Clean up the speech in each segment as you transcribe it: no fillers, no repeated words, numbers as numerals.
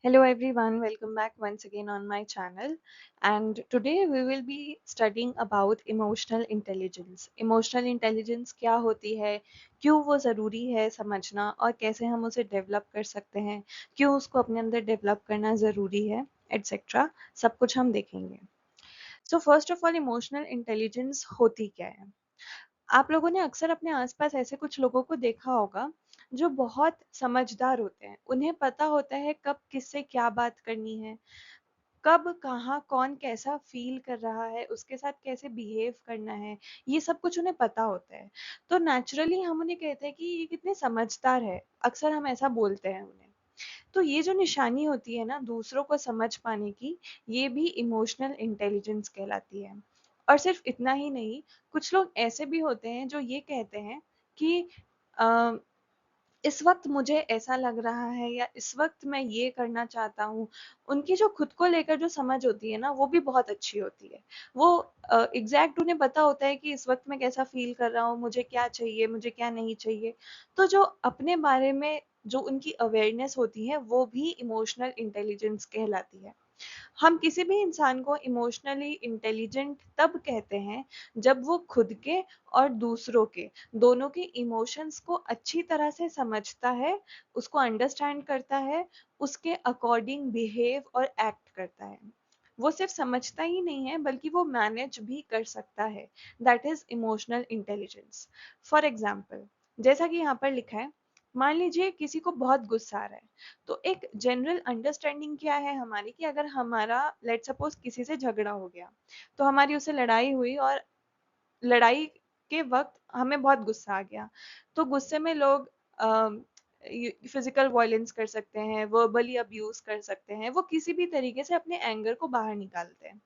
Hello everyone, welcome back once again on my channel. And today we will be studying about emotional intelligence. Emotional intelligence क्या होती है, क्यों वो ज़रूरी है समझना और कैसे हम उसे डेवलप कर सकते हैं, क्यों उसको अपने अंदर डेवलप करना ज़रूरी है, एटसेट्रा सब कुछ हम देखेंगे. So first of all emotional intelligence होती क्या है. आप लोगों ने अक्सर अपने आसपास ऐसे कुछ लोगों को देखा होगा जो बहुत समझदार होते हैं. उन्हें पता होता है कब किससे क्या बात करनी है, कब कहाँ कौन कैसा फील कर रहा है, उसके साथ कैसे बिहेव करना है. ये सब कुछ उन्हें पता होता है. तो नेचुरली हम उन्हें कहते हैं कि ये कितने समझदार है. अक्सर हम ऐसा बोलते हैं उन्हें. तो ये जो निशानी होती है ना दूसरों को समझ पाने की, ये भी इमोशनल इंटेलिजेंस कहलाती है. और सिर्फ इतना ही नहीं, कुछ लोग ऐसे भी होते हैं जो ये कहते हैं कि अ, इस वक्त मुझे ऐसा लग रहा है या इस वक्त मैं ये करना चाहता हूँ. उनकी जो खुद को लेकर जो समझ होती है ना वो भी बहुत अच्छी होती है. वो एग्जैक्ट उन्हें पता होता है कि इस वक्त मैं कैसा फील कर रहा हूँ, मुझे क्या चाहिए, मुझे क्या नहीं चाहिए. तो जो अपने बारे में जो उनकी अवेयरनेस होती है वो भी इमोशनल इंटेलिजेंस कहलाती है. हम किसी भी इंसान को इमोशनली इंटेलिजेंट तब कहते हैं जब वो खुद के और दूसरों के दोनों के इमोशंस को अच्छी तरह से समझता है, उसको अंडरस्टैंड करता है, उसके अकॉर्डिंग बिहेव और एक्ट करता है. वो सिर्फ समझता ही नहीं है बल्कि वो मैनेज भी कर सकता है. That is emotional intelligence. For example, जैसा कि यहाँ पर लिखा है, मान लीजिए किसी को बहुत गुस्सा आ रहा है. तो एक जनरल अंडरस्टैंडिंग क्या है हमारी कि अगर हमारा लेट सपोज किसी से झगड़ा हो गया, तो हमारी उससे लड़ाई हुई और लड़ाई के वक्त हमें बहुत गुस्सा आ गया. तो गुस्से में लोग फिजिकल वायलेंस कर सकते हैं, वर्बली अब्यूज कर सकते हैं, वो किसी भी तरीके से अपने एंगर को बाहर निकालते हैं.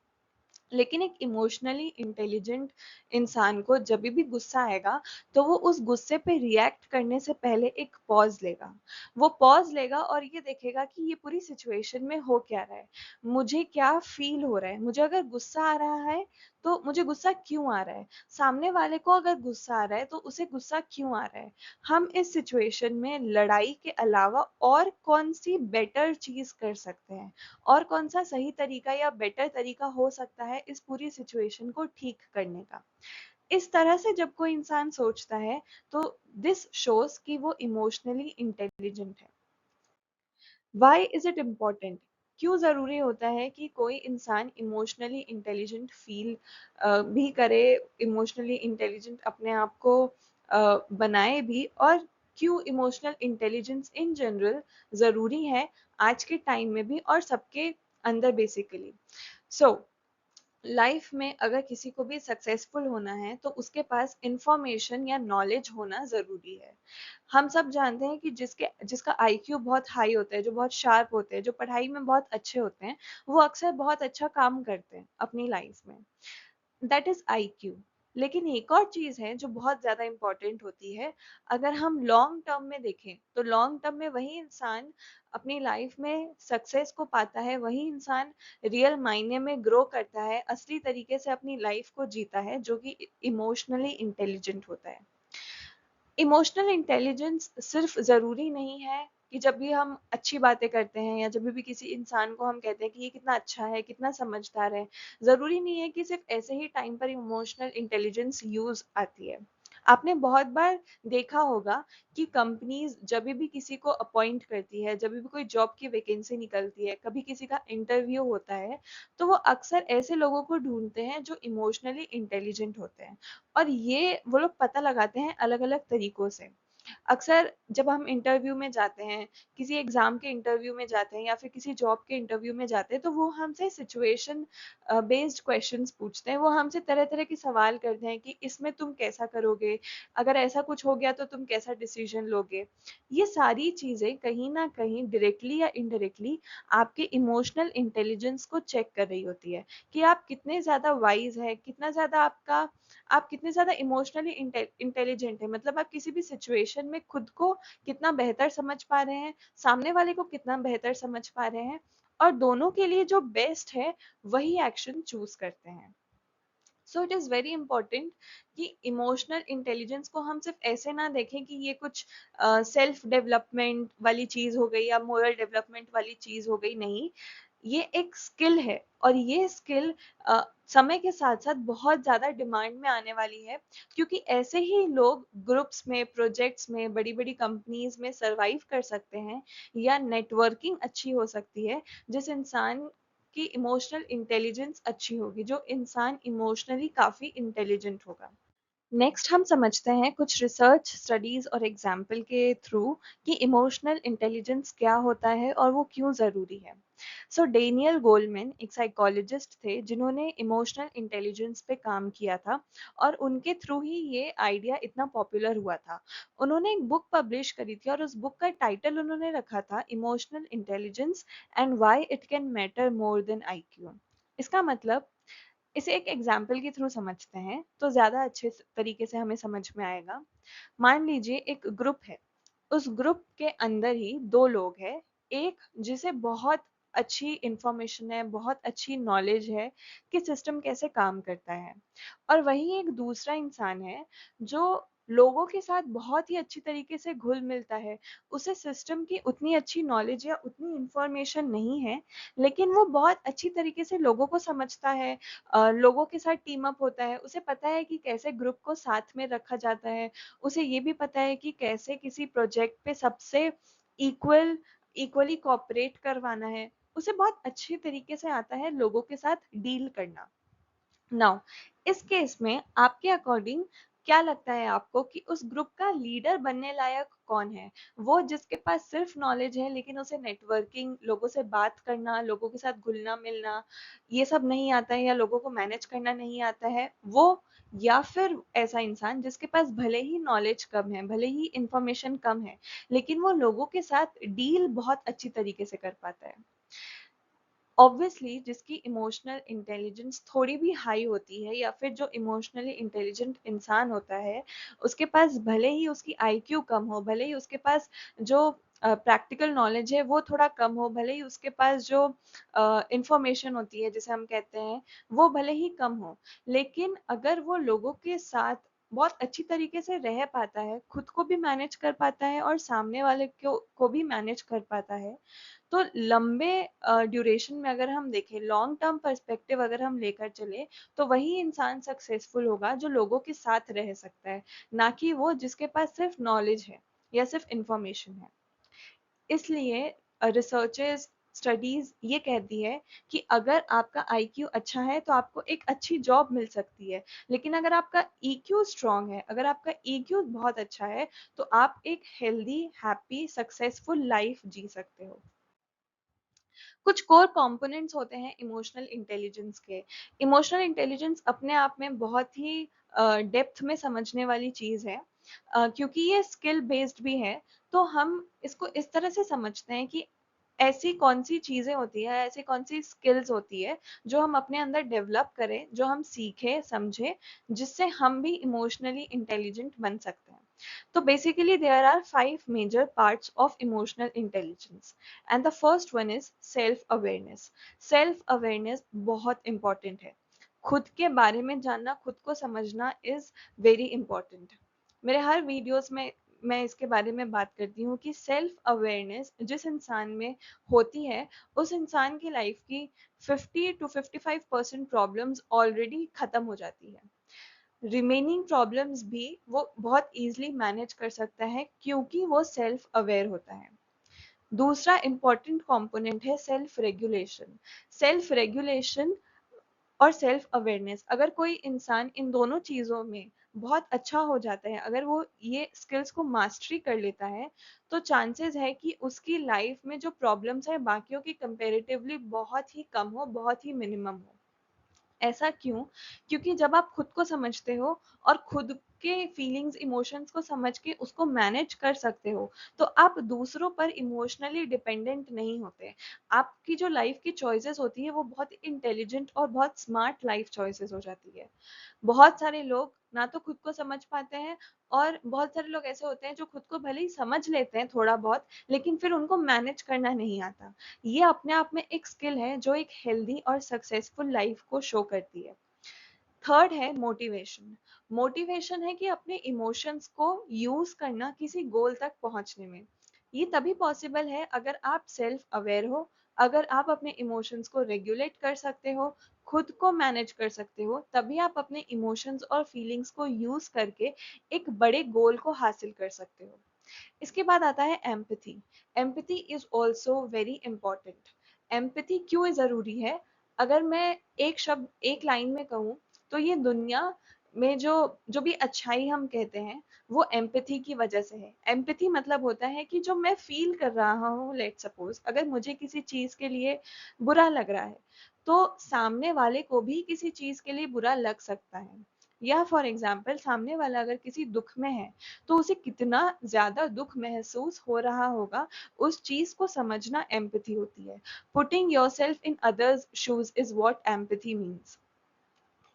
लेकिन एक इमोशनली इंटेलिजेंट इंसान को जब भी गुस्सा आएगा तो वो उस गुस्से पे रिएक्ट करने से पहले एक पॉज लेगा. वो पॉज लेगा और ये देखेगा कि ये पूरी सिचुएशन में हो क्या रहा है, मुझे क्या फील हो रहा है, मुझे अगर गुस्सा आ रहा है तो मुझे गुस्सा क्यों आ रहा है, सामने वाले को अगर गुस्सा आ रहा है तो उसे गुस्सा क्यों आ रहा है, हम इस सिचुएशन में लड़ाई के अलावा और कौन सी बेटर चीज कर सकते हैं, और कौन सा सही तरीका या बेटर तरीका हो सकता है इस पूरी सिचुएशन को ठीक करने का. इस तरह से जब कोई इंसान सोचता है तो दिस शोज कि वो इमोशनली इंटेलिजेंट है. व्हाई इज इट इम्पोर्टेंट, क्यों ज़रूरी होता है कि कोई इंसान इमोशनली इंटेलिजेंट फील भी करे, इमोशनली इंटेलिजेंट अपने आप को बनाए भी, और क्यों इमोशनल इंटेलिजेंस इन जनरल ज़रूरी है आज के टाइम में भी और सबके अंदर बेसिकली. सो लाइफ में अगर किसी को भी सक्सेसफुल होना है तो उसके पास इंफॉर्मेशन या नॉलेज होना ज़रूरी है. हम सब जानते हैं कि जिसका आईक्यू बहुत हाई होता है, जो बहुत शार्प होते हैं, जो पढ़ाई में बहुत अच्छे होते हैं, वो अक्सर बहुत अच्छा काम करते हैं अपनी लाइफ में. That is IQ. लेकिन एक और चीज है जो बहुत ज्यादा इंपॉर्टेंट होती है. अगर हम लॉन्ग टर्म में देखें तो लॉन्ग टर्म में वही इंसान अपनी लाइफ में सक्सेस को पाता है, वही इंसान रियल मायने में ग्रो करता है, असली तरीके से अपनी लाइफ को जीता है, जो कि इमोशनली इंटेलिजेंट होता है. इमोशनल इंटेलिजेंस सिर्फ ज़रूरी नहीं है कि जब भी हम अच्छी बातें करते हैं या जब भी किसी इंसान को हम कहते हैं कि ये कितना अच्छा है, कितना समझदार है, ज़रूरी नहीं है कि सिर्फ ऐसे ही टाइम पर इमोशनल इंटेलिजेंस यूज़ आती है. आपने बहुत बार देखा होगा कि कंपनीज जब भी किसी को अपॉइंट करती है, जब भी कोई जॉब की वैकेंसी निकलती है, कभी किसी का इंटरव्यू होता है, तो वो अक्सर ऐसे लोगों को ढूंढते हैं जो इमोशनली इंटेलिजेंट होते हैं. और ये वो लोग पता लगाते हैं अलग-अलग तरीकों से. अक्सर जब हम इंटरव्यू में जाते हैं, किसी एग्ज़ाम के इंटरव्यू में जाते हैं या फिर किसी जॉब के इंटरव्यू में जाते हैं, तो वो हमसे सिचुएशन बेस्ड क्वेश्चंस पूछते हैं. वो हमसे तरह-तरह के सवाल करते हैं कि इसमें तुम कैसा करोगे? अगर ऐसा कुछ हो गया तो तुम कैसा डिसीजन लोगे? ये सारी चीज़ें कहीं न कहीं डायरेक्टली या इनडायरेक्टली आपके इमोशनल इंटेलिजेंस को चेक कर रही होती है कि आप कितने ज़्यादा वाइज़ हैं, कितना ज़्यादा आप कितने ज़्यादा इमोशनली इंटेलिजेंट हैं. मतलब आप किसी भी सिचुएशन में खुद को कितना बेहतर समझ पा रहे हैं, सामने वाले को कितना बेहतर समझ पा रहे हैं, और दोनों के लिए जो बेस्ट है वही एक्शन चूज करते हैं. So it is very important कि इमोशनल इंटेलिजेंस को हम सिर्फ ऐसे ना देखें कि ये कुछ सेल्फ डेवलपमेंट वाली चीज़ हो गई या मोरल डेवलपमेंट वाली चीज़ हो गई। नहीं, ये एक स्किल है और ये स्किल समय के साथ साथ बहुत ज़्यादा डिमांड में आने वाली है, क्योंकि ऐसे ही लोग ग्रुप्स में, प्रोजेक्ट्स में, बड़ी बड़ी कंपनीज में सरवाइव कर सकते हैं, या नेटवर्किंग अच्छी हो सकती है जिस इंसान की इमोशनल इंटेलिजेंस अच्छी होगी, जो इंसान इमोशनली काफ़ी इंटेलिजेंट होगा। नेक्स्ट हम समझते हैं कुछ रिसर्च स्टडीज और एग्जाम्पल के थ्रू कि इमोशनल इंटेलिजेंस क्या होता है और वो क्यों ज़रूरी है। सो डेनियल गोलमैन एक साइकोलॉजिस्ट थे जिन्होंने इमोशनल इंटेलिजेंस पे काम किया था, और उनके थ्रू ही ये आइडिया इतना पॉपुलर हुआ था। उन्होंने एक बुक पब्लिश करी थी और उस बुक का टाइटल उन्होंने रखा था emotional intelligence and why it can matter more than IQ. इसका मतलब, इसे एक एग्जाम्पल के थ्रू समझते हैं तो ज़्यादा अच्छे तरीके से हमें समझ में आएगा। मान लीजिए एक ग्रुप है, उस ग्रुप के अंदर ही दो लोग हैं, एक जिसे बहुत अच्छी इंफॉर्मेशन है, बहुत अच्छी नॉलेज है कि सिस्टम कैसे काम करता है, और वही एक दूसरा इंसान है जो लोगों के साथ बहुत ही अच्छी तरीके से घुल मिलता है। उसे सिस्टम की उतनी अच्छी नॉलेज या उतनी इंफॉर्मेशन नहीं है, लेकिन वो बहुत अच्छी तरीके से लोगों को समझता है, लोगों के साथ टीम अप होता है, उसे पता है कि कैसे ग्रुप को साथ में रखा जाता है, उसे ये भी पता है कि कैसे किसी प्रोजेक्ट पे सबसे इक्वली कोऑपरेट करवाना है। उसे बहुत अच्छे तरीके से आता है लोगों के साथ डील करना। नाउ, इस केस में आपके अकॉर्डिंग क्या लगता है आपको कि उस ग्रुप का लीडर बनने लायक कौन है? वो जिसके पास सिर्फ नॉलेज है लेकिन उसे नेटवर्किंग, लोगों से बात करना, लोगों के साथ घुलना मिलना, ये सब नहीं आता है, या लोगों को मैनेज करना नहीं आता है वो, या फिर ऐसा इंसान जिसके पास भले ही नॉलेज कम है, भले ही इंफॉर्मेशन कम है, लेकिन वो लोगों के साथ डील बहुत अच्छी तरीके से कर पाता है? ऑब्वियसली जिसकी इमोशनल इंटेलिजेंस थोड़ी भी हाई होती है, या फिर जो इमोशनली इंटेलिजेंट इंसान होता है, उसके पास भले ही उसकी आईक्यू कम हो, भले ही उसके पास जो प्रैक्टिकल नॉलेज है वो थोड़ा कम हो, भले ही उसके पास जो इंफॉर्मेशन होती है जिसे हम कहते हैं वो भले ही कम हो, लेकिन अगर वो लोगों के साथ बहुत अच्छी तरीके से रह पाता है, खुद को भी मैनेज कर पाता है और सामने वाले को भी मैनेज कर पाता है, तो लंबे ड्यूरेशन में अगर हम देखें, लॉन्ग टर्म पर्सपेक्टिव अगर हम लेकर चले, तो वही इंसान सक्सेसफुल होगा जो लोगों के साथ रह सकता है, ना कि वो जिसके पास सिर्फ नॉलेज है या सिर्फ इंफॉर्मेशन है। इसलिए रिसर्चर्स, स्टडीज ये कहती है कि अगर आपका आईक्यू अच्छा है तो आपको एक अच्छी जॉब मिल सकती है, लेकिन अगर आपका ईक्यू स्ट्रांग है, अगर आपका ईक्यू बहुत अच्छा है, तो आप एक हेल्दी, हैप्पी, सक्सेसफुल लाइफ जी सकते हो। कुछ कोर कंपोनेंट्स होते हैं इमोशनल इंटेलिजेंस के। इमोशनल इंटेलिजेंस अपने आप में बहुत ही डेप्थ में समझने वाली चीज़ है, क्योंकि ये स्किल बेस्ड भी है। तो हम इसको इस तरह से समझते हैं कि ऐसी कौन सी चीज़ें होती है, ऐसी कौन सी स्किल्स होती है जो हम अपने अंदर डेवलप करें, जो हम सीखें, समझें, जिससे हम भी इमोशनली इंटेलिजेंट बन सकते हैं। So basically there are five major parts of emotional intelligence, and the first one is self awareness. Self awareness बहुत important है। खुद के बारे में जानना, खुद को समझना is very important. मेरे हर वीडियोस में मैं इसके बारे में बात करती हूँ कि सेल्फ अवेयरनेस जिस इंसान में होती है, उस इंसान की लाइफ की 50 to 55% प्रॉब्लम्स ऑलरेडी खत्म हो जाती है। रिमेनिंग प्रॉब्लम्स भी वो बहुत इजीली मैनेज कर सकता है, क्योंकि वो सेल्फ अवेयर होता है। दूसरा इंपॉर्टेंट कंपोनेंट है सेल्फ रेगुलेशन। सेल्फ रेगुलेशन और सेल्फ अवेयरनेस, अगर कोई इंसान इन दोनों चीज़ों में बहुत अच्छा हो जाता है, अगर वो ये स्किल्स को मास्टरी कर लेता है, तो चांसेस है कि उसकी लाइफ में जो प्रॉब्लम्स है बाकियों की कंपेरेटिवली बहुत ही कम हो, बहुत ही मिनिमम हो। ऐसा क्यों? क्योंकि जब आप खुद को समझते हो और खुद के फीलिंग्स, इमोशंस को समझ के उसको मैनेज कर सकते हो, तो आप दूसरों पर इमोशनली डिपेंडेंट नहीं होते। आपकी जो लाइफ की चॉइसेस होती है वो बहुत इंटेलिजेंट और बहुत स्मार्ट लाइफ चॉइसेस हो जाती है। बहुत सारे लोग ना तो खुद को समझ पाते हैं, और बहुत सारे लोग ऐसे होते हैं जो खुद को भले ही समझ लेते हैं थोड़ा बहुत, लेकिन फिर उनको मैनेज करना नहीं आता। ये अपने आप में एक स्किल है जो एक हेल्दी और सक्सेसफुल लाइफ को शो करती है। थर्ड है मोटिवेशन। मोटिवेशन है कि अपने इमोशंस को यूज करना किसी गोल तक पहुंचने में। ये तभी पॉसिबल है अगर आप सेल्फ अवेयर हो, अगर आप अपने इमोशंस को रेगुलेट कर सकते हो, खुद को मैनेज कर सकते हो, तभी आप अपने इमोशंस और फीलिंग्स को यूज करके एक बड़े गोल को हासिल कर सकते हो। इसके बाद आता है empathy. Empathy is also very important. Empathy क्यों जरूरी है? अगर मैं एक शब्द एक लाइन में कहूँ तो ये दुनिया में जो जो भी अच्छाई हम कहते हैं वो एम्पैथी की वजह से है। एम्पैथी मतलब होता है कि जो मैं फील कर रहा हूँ, लेट सपोज अगर मुझे किसी चीज के लिए बुरा लग रहा है तो सामने वाले को भी किसी चीज के लिए बुरा लग सकता है। या फॉर एग्जाम्पल सामने वाला अगर किसी दुख में है तो उसे कितना ज्यादा दुख महसूस हो रहा होगा, उस चीज को समझना एम्पैथी होती है। Putting yourself in others shoes is what empathy means.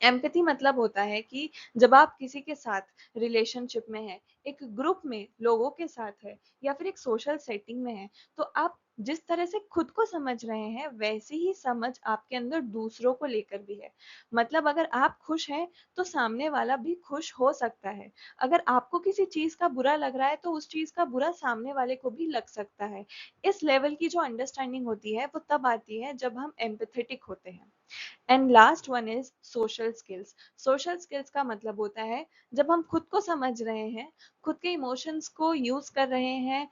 Empathy मतलब होता है कि जब आप किसी के साथ रिलेशनशिप में है, एक ग्रुप में लोगों के साथ है, या फिर एक सोशल सेटिंग में है, तो आप जिस तरह से खुद को समझ रहे हैं वैसी ही समझ आपके अंदर दूसरों को लेकर भी है। मतलब अगर आप खुश हैं तो सामने वाला भी खुश हो सकता है। अगर आपको किसी चीज का बुरा लग रहा है तो उस चीज का बुरा सामने वाले को भी लग सकता है। इस लेवल की जो अंडरस्टैंडिंग होती है वो तब आती है जब हम एम्पैथेटिक होते हैं। And last one is social skills. Social skills का मतलब होता है जब हम खुद को समझ रहे हैं, खुद के इमोशंस को यूज कर रहे हैं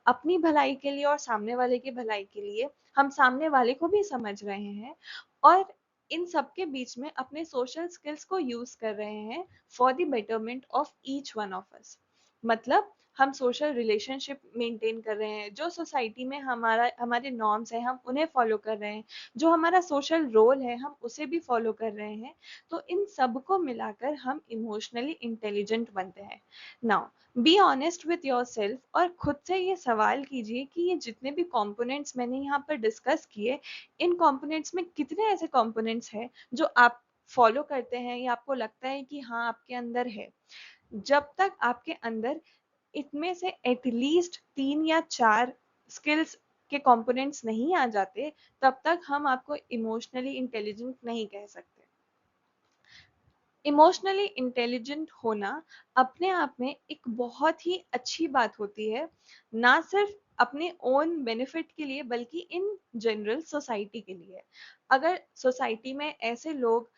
अपनी भलाई के लिए और सामने वाले की भलाई के लिए, हम सामने वाले को भी समझ रहे हैं और इन सब के बीच में अपने सोशल स्किल्स को यूज कर रहे हैं for the betterment of each one of us. मतलब हम सोशल रिलेशनशिप मेंटेन कर रहे हैं, जो सोसाइटी में हमारे नॉर्म्स हैं हम उन्हें फॉलो कर रहे हैं, जो हमारा सोशल रोल है हम उसे भी फॉलो कर रहे हैं। तो इन सब को मिलाकर हम इमोशनली इंटेलिजेंट बनते हैं। Now be honest with your self और खुद से ये सवाल कीजिए कि ये जितने भी कंपोनेंट्स मैंने यहाँ पर डिस्कस किए, इन कंपोनेंट्स में कितने ऐसे कंपोनेंट्स हैं जो आप फॉलो करते हैं या आपको लगता है कि हाँ आपके अंदर है। जब तक आपके अंदर इनमें से एटलीस्ट 3 या 4 स्किल्स के कंपोनेंट्स नहीं आ जाते, तब तक हम आपको इमोशनली इंटेलिजेंट नहीं कह सकते। इमोशनली इंटेलिजेंट होना अपने आप में एक बहुत ही अच्छी बात होती है, ना सिर्फ अपने ओन बेनिफिट के लिए बल्कि इन जनरल सोसाइटी के लिए। अगर सोसाइटी में ऐसे लोग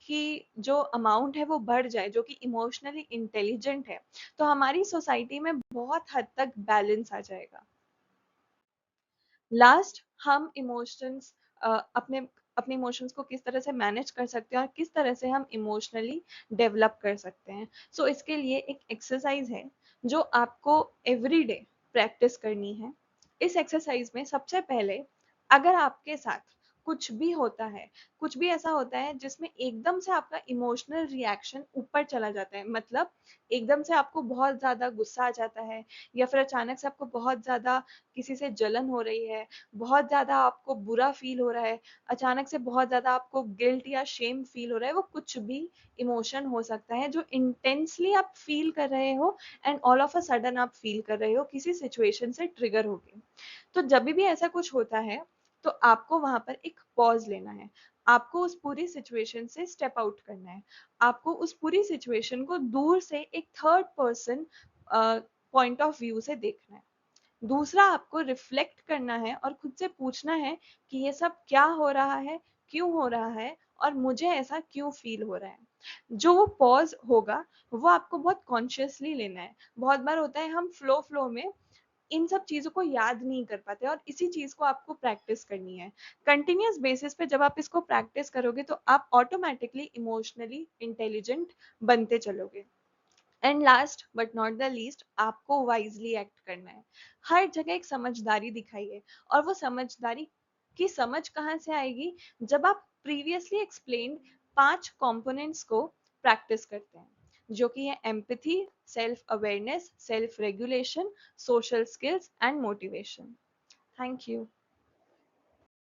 की जो अमाउंट है वो बढ़ जाए जो कि इमोशनली इंटेलिजेंट है, तो हमारी सोसाइटी में बहुत हद तक बैलेंस आ जाएगा। लास्ट हम इमोशंस अपने अपने इमोशंस को किस तरह से मैनेज कर सकते हैं और किस तरह से हम इमोशनली डेवलप कर सकते हैं। सो इसके लिए एक एक्सरसाइज है जो आपको एवरी डे प्रैक्टिस करनी है। इस एक्सरसाइज में सबसे पहले अगर आपके साथ कुछ भी होता है, कुछ भी ऐसा होता है जिसमें एकदम से आपका इमोशनल रिएक्शन ऊपर चला जाता है, मतलब एकदम से आपको बहुत ज्यादा गुस्सा आ जाता है, या फिर अचानक से आपको बहुत ज्यादा किसी से जलन हो रही है, बहुत ज़्यादा आपको बुरा फ़ील हो रहा है, अचानक से बहुत ज़्यादा आपको गिल्ट या शेम फ़ील हो रहा है, वो कुछ भी इमोशन हो सकता है जो इंटेंसली आप फ़ील कर रहे हो and all of a sudden आप फ़ील कर रहे हो किसी सिचुएशन से ट्रिगर होके। तो जब भी ऐसा कुछ होता है तो आपको वहाँ पर एक पॉज़ लेना है। आपको उस पूरी सिचुएशन से स्टेप आउट करना है। आपको उस पूरी सिचुएशन को दूर से एक third person point of view से देखना है। दूसरा आपको रिफ्लेक्ट करना है और खुद से पूछना है कि ये सब क्या हो रहा है, क्यों हो रहा है और मुझे ऐसा क्यों फील हो रहा है। जो वो पॉज होगा वो आपको बहुत कॉन्शियसली लेना है। बहुत बार होता है हम फ्लो फ्लो में इन सब चीजों को याद नहीं कर पाते और इसी चीज को आपको प्रैक्टिस करनी है। कंटिन्यूअस बेसिस पे जब आप इसको प्रैक्टिस करोगे तो आप ऑटोमेटिकली इमोशनली इंटेलिजेंट बनते चलोगे। And last but not the least, आपको वाइजली एक्ट करना है। हर जगह एक समझदारी दिखाइए और वो समझदारी की समझ कहाँ से आएगी? जब आप प्रीवियसली एक्सप्लेन्ड 5 कंपोनेंट्स को प्रैक्टिस करते हैं, जो कि है empathy, self awareness, self regulation, social skills and motivation. Thank you.